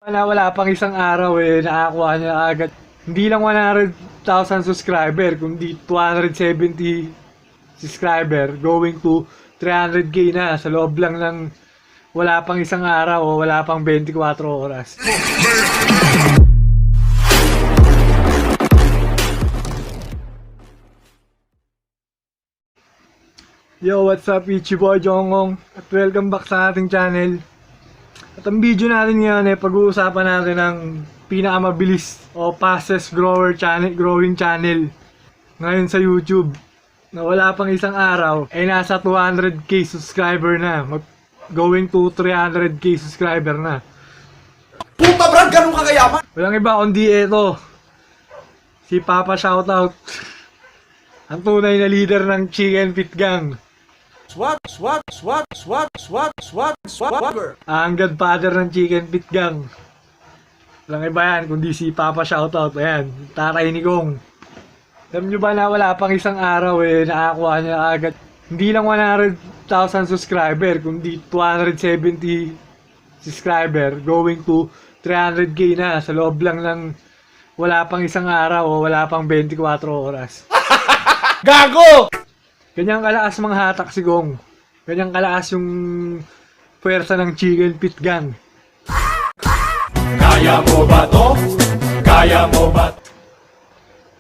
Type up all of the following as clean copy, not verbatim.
Wala pang isang araw nakakuha niya agad. Hindi lang 100,000 subscriber, kundi 270 subscriber going to 300k na sa loob lang ng wala pang isang araw o wala pang 24 oras. Yo, what's up? It's your boy Jong at welcome back sa ating channel. At ang video natin ngayon pag-uusapan natin ang pinakamabilis o fastest growing channel ngayon sa YouTube na wala pang isang araw nasa 200k subscriber na, going to 300k subscriber na. Puta brad, ganun ka kayaman? Walang iba kundi ito, si Papa Shoutout, ang tunay na leader ng Chicken Pit Gang. Ang godfather ng Chicken Pit Gang. Walang iba yan kundi si Papa Shoutout. Ayan, tatay ni Kong. Alam nyo ba na wala pang isang araw nakakuha niya agad. Hindi lang 100,000 subscriber, kundi 270 subscriber going to 300k na sa loob lang ng wala pang isang araw o wala pang 24 oras. Gago! Ganyang kalakas mga hatak si Gong. Ganyang kalakas yung puwersa ng Chicken Pit Gang. Kaya mo ba to? Kaya mo ba?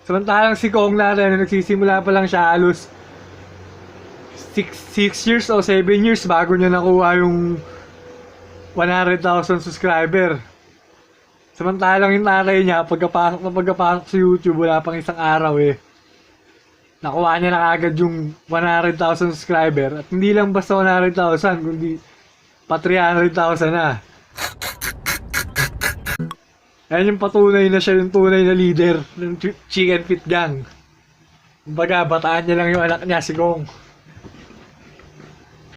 Samantalang si Kong natin, nagsisimula pa lang siya halos 6 years o 7 years bago niya nakuha yung 100,000 subscriber. Samantalang yung tatay niya, pagkapasok sa YouTube, wala pang isang araw nakuha niya na agad yung 100,000 subscriber. At hindi lang basta 100,000, kundi pa 300,000 na. Ayan yung patunay na siya yung tunay na leader ng Chicken Pit Gang. Kumbaga, bataan niya lang yung anak niya, si Kong.